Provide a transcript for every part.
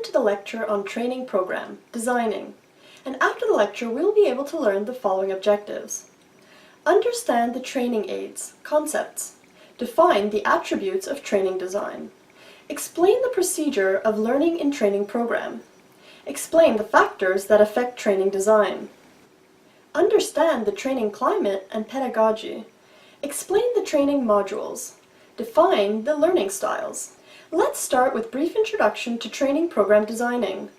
to the lecture on training program, designing, and after the lecture we'll be able to learn the following objectives. Understand the training aids, concepts. Define the attributes of training design. Explain the procedure of learning in training program. Explain the factors that affect training design. Understand the training climate and pedagogy. Explain the training modules. Define the learning styles. Let's start with brief introduction to training program designing.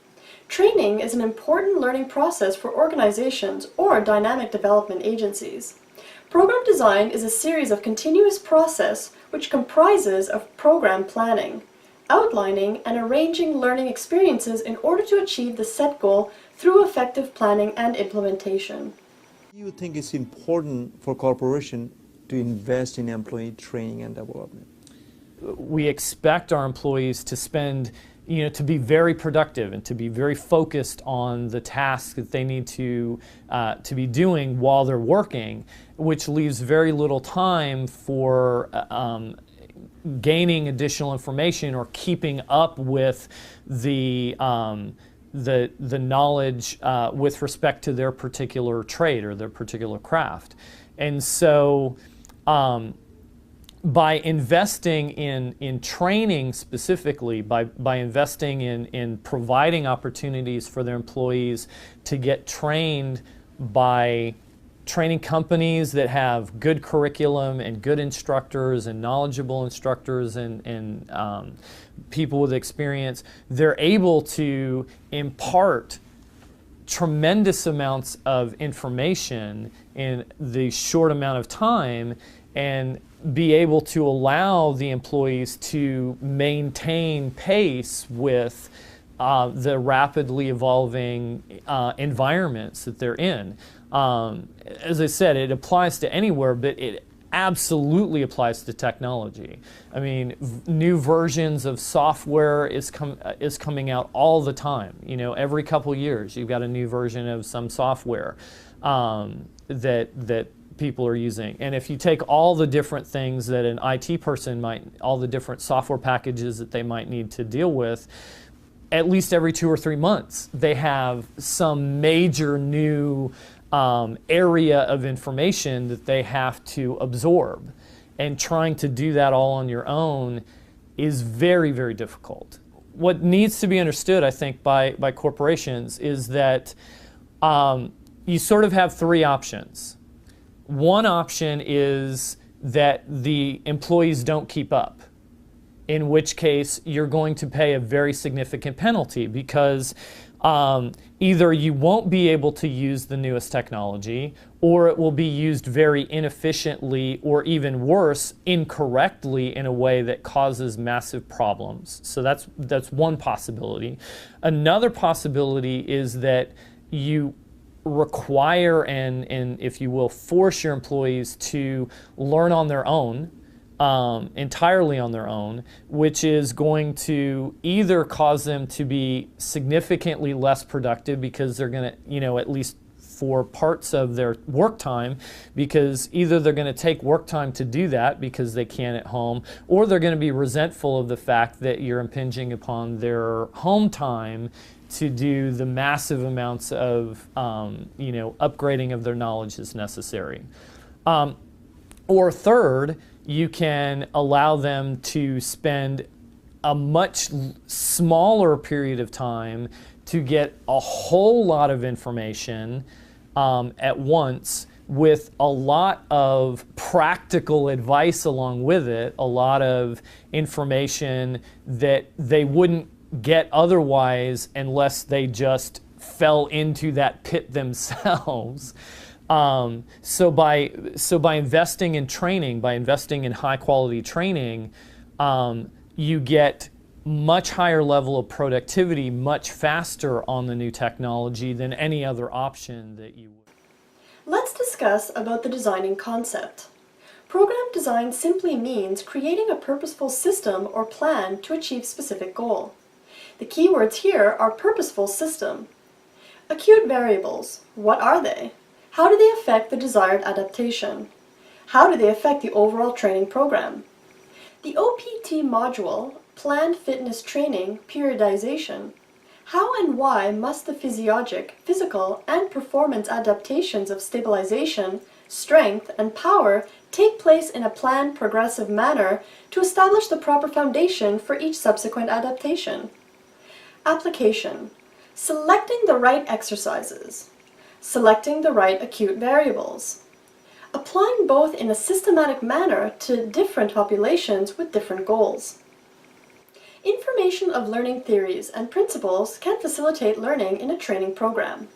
Training is an important learning process for organizations or dynamic development agencies. Program design is a series of continuous process which comprises of program planning, outlining and arranging learning experiences in order to achieve the set goal through effective planning and implementation. Do you think it's important for corporation to invest in employee training and development? We expect our employees to spend, to be very productive and to be very focused on the tasks that they need to be doing while they're working, which leaves very little time for gaining additional information or keeping up with the knowledge with respect to their particular trade or their particular craft. And so by investing in training specifically, by investing in providing opportunities for their employees to get trained by training companies that have good curriculum and good instructors and knowledgeable instructors and people with experience, they're able to impart tremendous amounts of information in the short amount of time and be able to allow the employees to maintain pace with the rapidly evolving environments that they're in. As I said, it applies to anywhere, but it absolutely applies to technology. I mean, new versions of software is coming out all the time. Every couple years you've got a new version of some software that people are using. And if you take all the different things that an IT person all the different software packages that they might need to deal with, at least every 2 or 3 months, they have some major new area of information that they have to absorb. And trying to do that all on your own is very, very difficult. What needs to be understood, I think, by corporations is that you sort of have 3 options. One option is that the employees don't keep up, in which case you're going to pay a very significant penalty because either you won't be able to use the newest technology, or it will be used very inefficiently, or even worse, incorrectly in a way that causes massive problems. So that's one possibility. Another possibility is that you require and if you will, force your employees to learn on their own, entirely on their own, which is going to either cause them to be significantly less productive because they're going to, at least for parts of their work time, because either they're going to take work time to do that because they can at home, or they're going to be resentful of the fact that you're impinging upon their home time to do the massive amounts of, upgrading of their knowledge as necessary. Or third, you can allow them to spend a much smaller period of time to get a whole lot of information at once, with a lot of practical advice along with it, a lot of information that they wouldn't get otherwise unless they just fell into that pit themselves. So by investing in training, by investing in high quality training, you get much higher level of productivity much faster on the new technology than any other option that you would. Let's discuss about the designing concept. Program design simply means creating a purposeful system or plan to achieve specific goal. The keywords here are purposeful system. Acute variables, what are they? How do they affect the desired adaptation? How do they affect the overall training program? The OPT module, Planned Fitness Training Periodization, How and why must the physiologic, physical, and performance adaptations of stabilization, strength, and power take place in a planned, progressive manner to establish the proper foundation for each subsequent adaptation? Application. Selecting the right exercises. Selecting the right acute variables. Applying both in a systematic manner to different populations with different goals. Information of learning theories and principles can facilitate learning in a training program.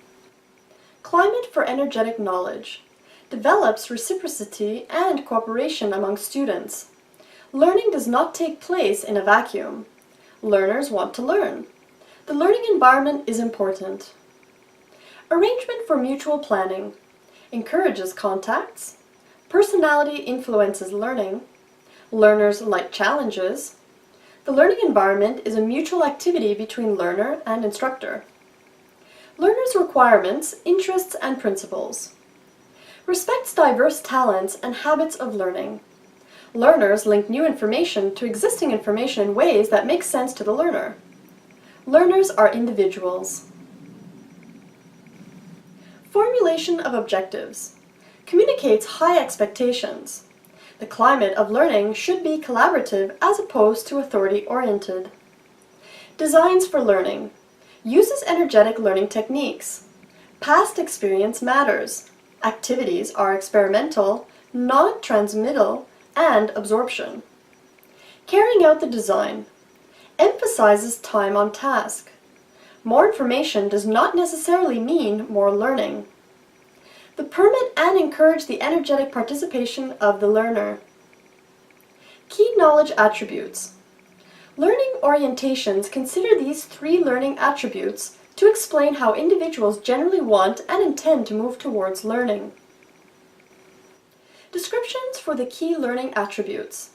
Climate for energetic knowledge. Develops reciprocity and cooperation among students. Learning does not take place in a vacuum. Learners want to learn. The learning environment is important. Arrangement for mutual planning. Encourages contacts. Personality influences learning. Learners like challenges. The learning environment is a mutual activity between learner and instructor. Learner's requirements, interests, and principles. Respects diverse talents and habits of learning. Learners link new information to existing information in ways that make sense to the learner. Learners are individuals. Formulation of objectives. Communicates high expectations. The climate of learning should be collaborative as opposed to authority-oriented. Designs for learning. Uses energetic learning techniques. Past experience matters. Activities are experimental, non-transmittal, and absorption. Carrying out the design. Emphasizes time on task. More information does not necessarily mean more learning. The permit and encourage the energetic participation of the learner. Key knowledge attributes. Learning orientations consider these 3 learning attributes to explain how individuals generally want and intend to move towards learning. Descriptions for the key learning attributes.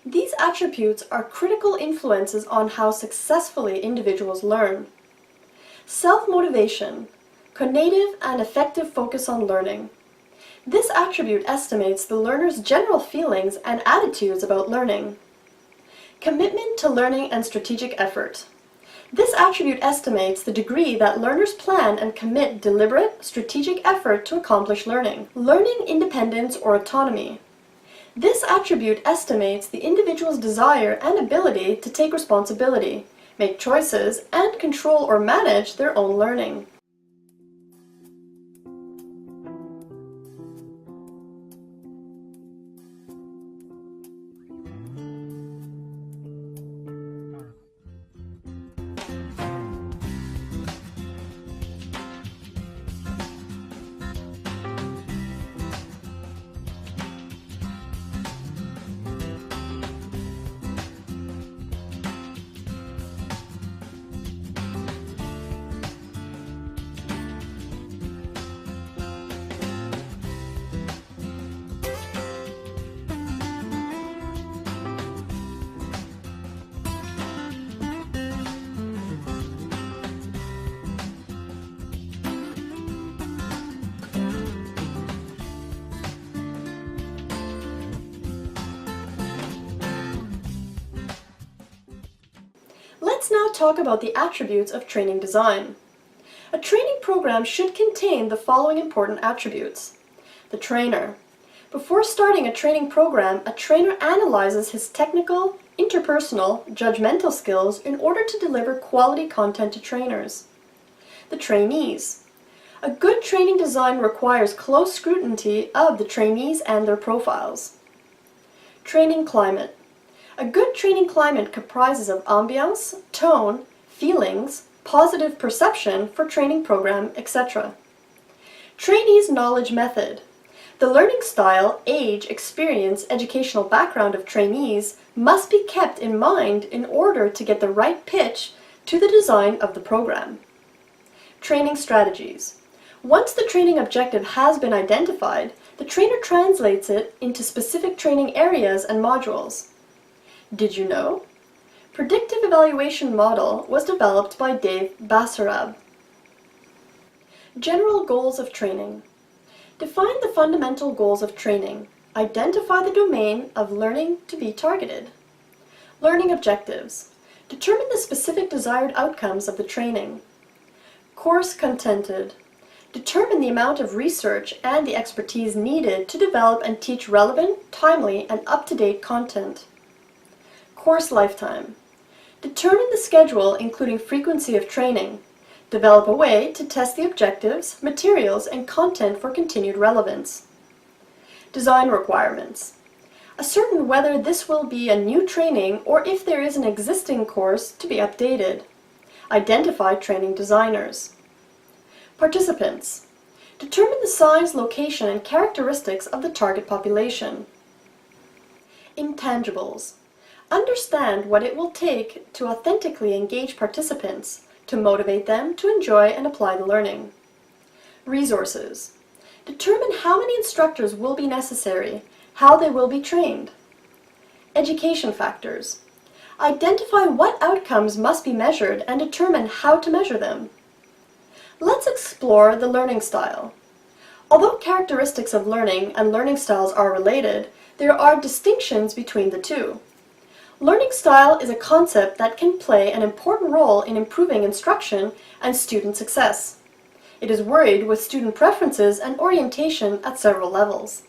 These attributes are critical influences on how successfully individuals learn. Self-motivation. Cognitive and effective focus on learning. This attribute estimates the learner's general feelings and attitudes about learning. Commitment to learning and strategic effort. This attribute estimates the degree that learners plan and commit deliberate, strategic effort to accomplish learning. Learning independence or autonomy. This attribute estimates the individual's desire and ability to take responsibility, make choices, and control or manage their own learning. Let's now talk about the attributes of training design. A training program should contain the following important attributes. The trainer. Before starting a training program, a trainer analyzes his technical, interpersonal, judgmental skills in order to deliver quality content to trainers. The trainees. A good training design requires close scrutiny of the trainees and their profiles. Training climate. A good training climate comprises of ambiance, tone, feelings, positive perception for training program, etc. Trainees' knowledge method. The learning style, age, experience, educational background of trainees must be kept in mind in order to get the right pitch to the design of the program. Training strategies. Once the training objective has been identified, the trainer translates it into specific training areas and modules. Did you know? Predictive evaluation model was developed by Dave Basarab. General goals of training. Define the fundamental goals of training. Identify the domain of learning to be targeted. Learning objectives. Determine the specific desired outcomes of the training. Course contented. Determine the amount of research and the expertise needed to develop and teach relevant, timely, and up-to-date content. Course lifetime. Determine the schedule including frequency of training. Develop a way to test the objectives, materials, and content for continued relevance. Design requirements. Ascertain whether this will be a new training or if there is an existing course to be updated. Identify training designers. Participants. Determine the size, location, and characteristics of the target population. Intangibles. Understand what it will take to authentically engage participants, to motivate them to enjoy and apply the learning. Resources. Determine how many instructors will be necessary, how they will be trained. Education factors. Identify what outcomes must be measured and determine how to measure them. Let's explore the learning style. Although characteristics of learning and learning styles are related, there are distinctions between the two. Learning style is a concept that can play an important role in improving instruction and student success. It is varied with student preferences and orientation at several levels.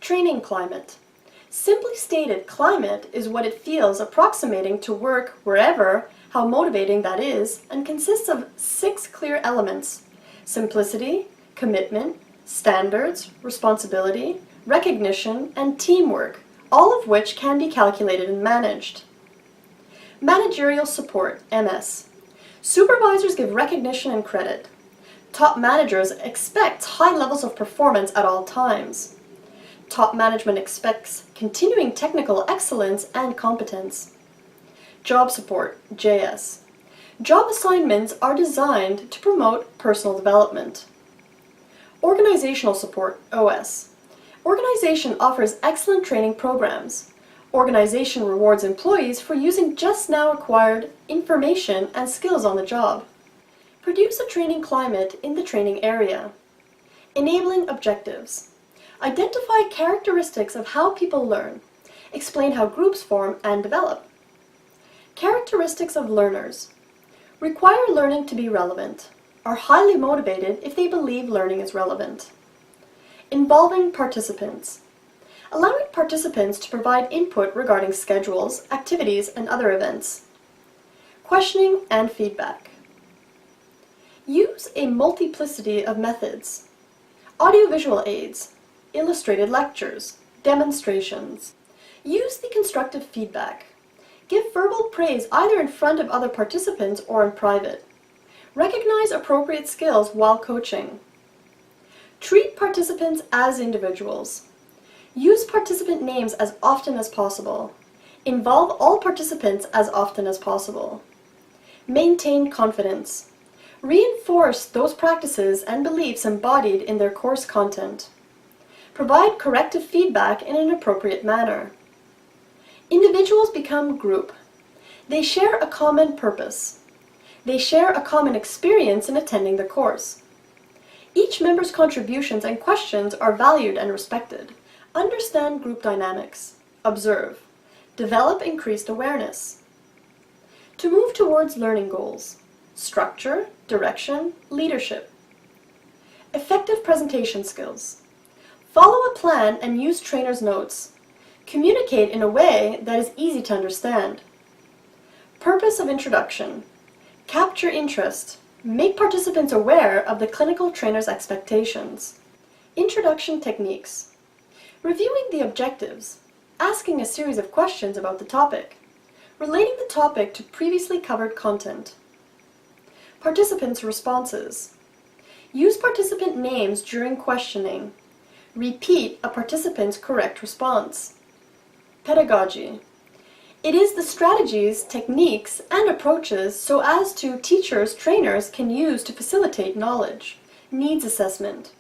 Training climate. Simply stated, climate is what it feels approximating to work wherever, how motivating that is, and consists of 6 clear elements: simplicity, commitment, standards, responsibility, recognition, and teamwork, all of which can be calculated and managed. Managerial support, MS. Supervisors give recognition and credit. Top managers expect high levels of performance at all times. Top management expects continuing technical excellence and competence. Job support, JS. Job assignments are designed to promote personal development. Organizational support, OS. Organization offers excellent training programs. Organization rewards employees for using just now acquired information and skills on the job. Produce a training climate in the training area. Enabling objectives. Identify characteristics of how people learn. Explain how groups form and develop. Characteristics of learners. Require learning to be relevant. Are highly motivated if they believe learning is relevant. Involving participants. Allowing participants to provide input regarding schedules, activities, and other events. Questioning and feedback. Use a multiplicity of methods. Audiovisual aids, illustrated lectures, demonstrations. Use the constructive feedback. Give verbal praise either in front of other participants or in private. Recognize appropriate skills while coaching. Treat participants as individuals. Use participant names as often as possible. Involve all participants as often as possible. Maintain confidence. Reinforce those practices and beliefs embodied in their course content. Provide corrective feedback in an appropriate manner. Individuals become group. They share a common purpose. They share a common experience in attending the course. Each member's contributions and questions are valued and respected. Understand group dynamics. Observe. Develop increased awareness. To move towards learning goals. Structure, direction, leadership. Effective presentation skills. Follow a plan and use trainer's notes. Communicate in a way that is easy to understand. Purpose of introduction. Capture interest. Make participants aware of the clinical trainer's expectations. Introduction techniques. Reviewing the objectives. Asking a series of questions about the topic. Relating the topic to previously covered content. Participants' responses. Use participant names during questioning. Repeat a participant's correct response. Pedagogy. It is the strategies, techniques, and approaches so as to teachers, trainers can use to facilitate knowledge. Needs assessment.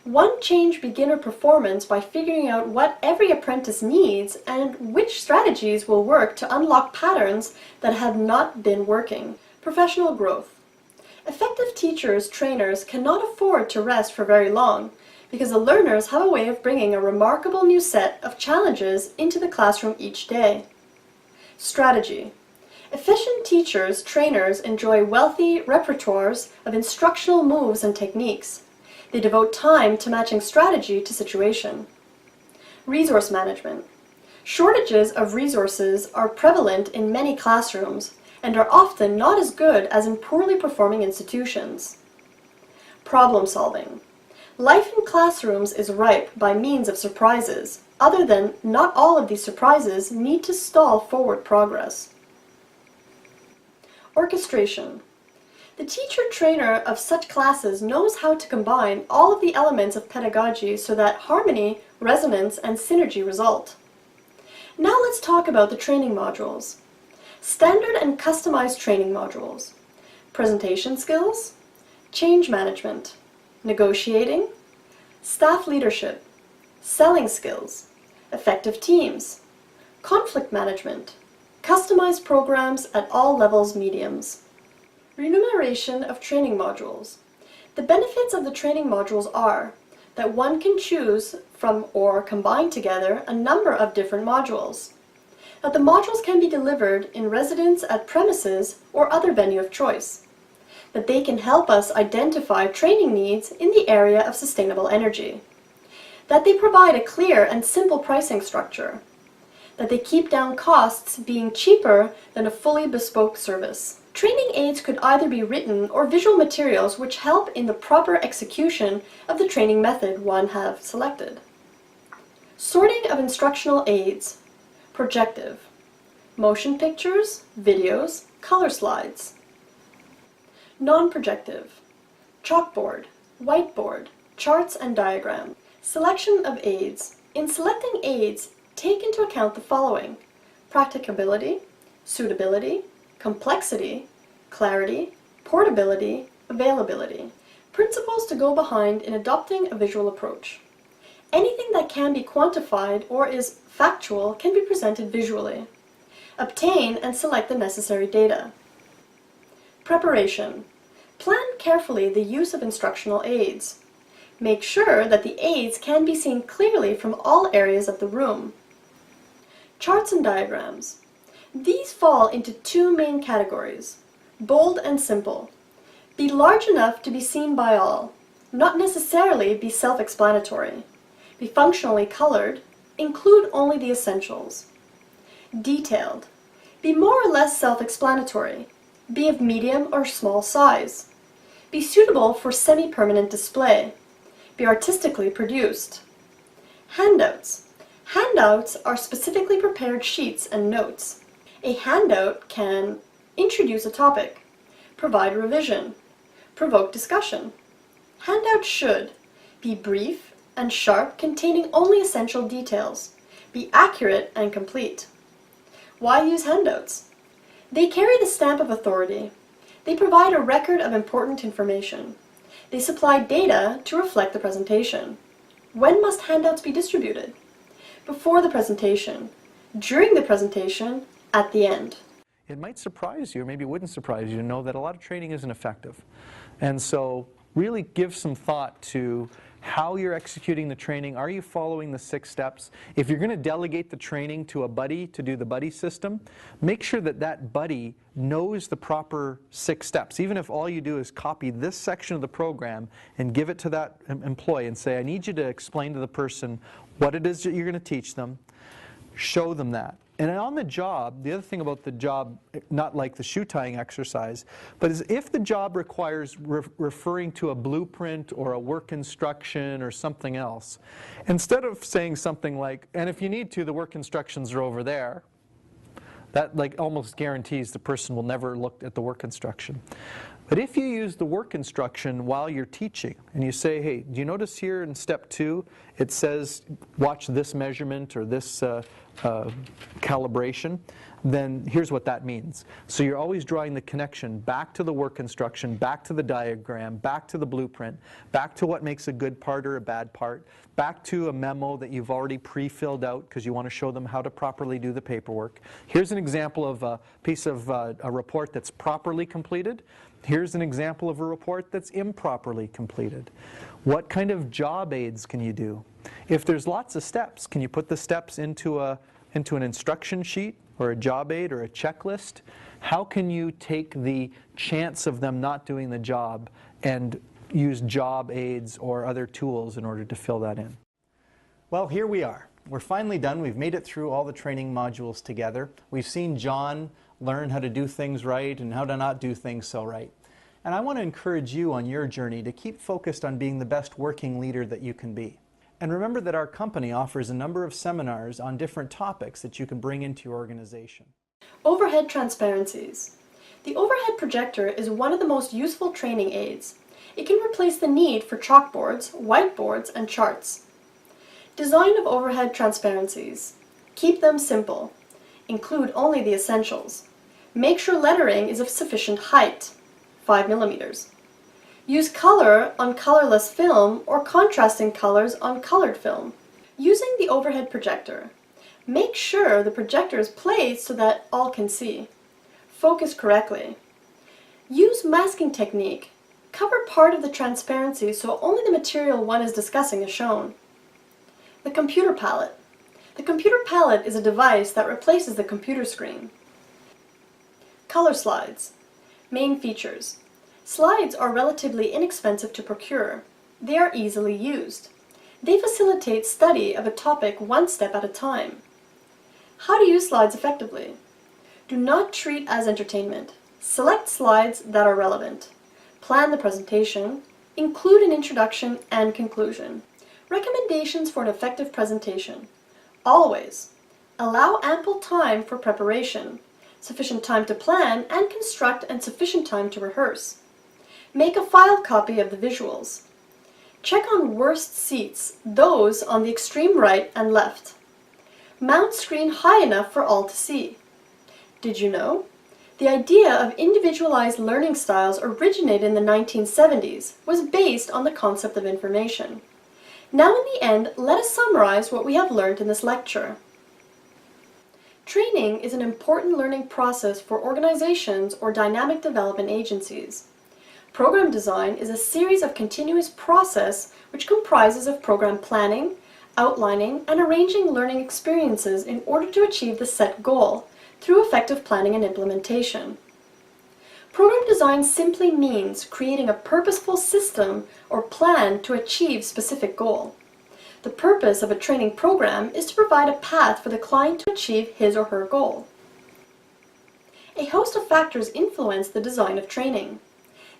One, change beginner performance by figuring out what every apprentice needs and which strategies will work to unlock patterns that have not been working. Professional growth. Effective teachers, trainers cannot afford to rest for very long because the learners have a way of bringing a remarkable new set of challenges into the classroom each day. Strategy. Efficient teachers, trainers enjoy wealthy repertoires of instructional moves and techniques. They devote time to matching strategy to situation. Resource management. Shortages of resources are prevalent in many classrooms and are often not as good as in poorly performing institutions. Problem solving. Life in classrooms is ripe by means of surprises, other than not all of these surprises need to stall forward progress. Orchestration. The teacher-trainer of such classes knows how to combine all of the elements of pedagogy so that harmony, resonance, and synergy result. Now let's talk about the training modules. Standard and customized training modules. Presentation skills, change management, negotiating, staff leadership, selling skills, effective teams, conflict management, customized programs at all levels mediums. Remuneration of training modules. The benefits of the training modules are that one can choose from or combine together a number of different modules, that the modules can be delivered in residence at premises or other venue of choice, that they can help us identify training needs in the area of sustainable energy, that they provide a clear and simple pricing structure, that they keep down costs being cheaper than a fully bespoke service. Training aids could either be written or visual materials which help in the proper execution of the training method one have selected. Sorting of instructional aids. Projective. Motion pictures, videos, color slides. Non-projective. Chalkboard, whiteboard, charts and diagrams. Selection of aids. In selecting aids, take into account the following: practicability, suitability, complexity, clarity, portability, availability. Principles to go behind in adopting a visual approach. Anything that can be quantified or is factual can be presented visually. Obtain and select the necessary data. Preparation. Plan carefully the use of instructional aids. Make sure that the aids can be seen clearly from all areas of the room. Charts and diagrams. These fall into two main categories: bold and simple. Be large enough to be seen by all, not necessarily be self-explanatory. Be functionally colored, include only the essentials. Detailed. Be more or less self-explanatory. Be of medium or small size. Be suitable for semi-permanent display. Be artistically produced. Handouts. Handouts are specifically prepared sheets and notes. A handout can introduce a topic, provide revision, provoke discussion. Handouts should be brief and sharp, containing only essential details, be accurate and complete. Why use handouts? They carry the stamp of authority. They provide a record of important information. They supply data to reflect the presentation. When must handouts be distributed? Before the presentation, during the presentation, at the end. It might surprise you, or maybe it wouldn't surprise you to know that a lot of training isn't effective. And so really give some thought to how you're executing the training. Are you following the 6 steps? If you're going to delegate the training to a buddy to do the buddy system, make sure that that buddy knows the proper 6 steps. Even if all you do is copy this section of the program and give it to that employee and say, I need you to explain to the person what it is that you're going to teach them, show them that. And on the job, the other thing about the job, not like the shoe tying exercise, but is if the job requires referring to a blueprint or a work instruction or something else, instead of saying something like, and if you need to, the work instructions are over there, that like almost guarantees the person will never look at the work instruction. But if you use the work instruction while you're teaching and you say, hey, do you notice here in step 2 it says watch this measurement or this calibration, then here's what that means. So you're always drawing the connection back to the work instruction, back to the diagram, back to the blueprint, back to what makes a good part or a bad part, back to a memo that you've already pre-filled out because you want to show them how to properly do the paperwork. Here's an example of a piece of a report that's properly completed. Here's an example of a report that's improperly completed. What kind of job aids can you do? If there's lots of steps, can you put the steps into an instruction sheet or a job aid or a checklist? How can you take the chance of them not doing the job and use job aids or other tools in order to fill that in? Well, here we are. We're finally done. We've made it through all the training modules together. We've seen John learn how to do things right and how to not do things so right. And I want to encourage you on your journey to keep focused on being the best working leader that you can be. And remember that our company offers a number of seminars on different topics that you can bring into your organization. Overhead transparencies. The overhead projector is one of the most useful training aids. It can replace the need for chalkboards, whiteboards, and charts. Design of overhead transparencies. Keep them simple. Include only the essentials. Make sure lettering is of sufficient height, 5 millimeters. Use color on colorless film or contrasting colors on colored film. Using the overhead projector, make sure the projector is placed so that all can see. Focus correctly. Use masking technique. Cover part of the transparency so only the material one is discussing is shown. The computer palette. The computer palette is a device that replaces the computer screen. Color slides. Main features. Slides are relatively inexpensive to procure. They are easily used. They facilitate study of a topic one step at a time. How to use slides effectively. Do not treat as entertainment. Select slides that are relevant. Plan the presentation. Include an introduction and conclusion. Recommendations for an effective presentation. Always allow ample time for preparation, sufficient time to plan and construct, and sufficient time to rehearse. Make a file copy of the visuals. Check on worst seats, those on the extreme right and left. Mount screen high enough for all to see. Did you know? The idea of individualized learning styles originated in the 1970s, was based on the concept of information. Now in the end, let us summarize what we have learned in this lecture. Training is an important learning process for organizations or dynamic development agencies. Program design is a series of continuous process which comprises of program planning, outlining, and arranging learning experiences in order to achieve the set goal through effective planning and implementation. Program design simply means creating a purposeful system or plan to achieve specific goal. The purpose of a training program is to provide a path for the client to achieve his or her goal. A host of factors influence the design of training.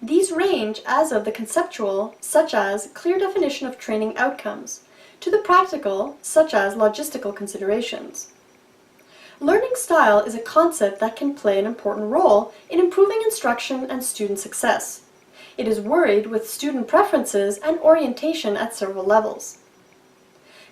These range as of the conceptual, such as clear definition of training outcomes, to the practical, such as logistical considerations. Learning style is a concept that can play an important role in improving instruction and student success. It is worried with student preferences and orientation at several levels.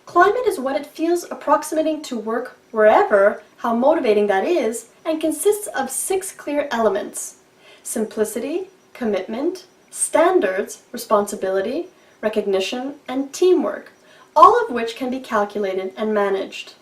Climate is what it feels approximating to work wherever, how motivating that is, and consists of 6 clear elements: simplicity, commitment, standards, responsibility, recognition, and teamwork, all of which can be calculated and managed.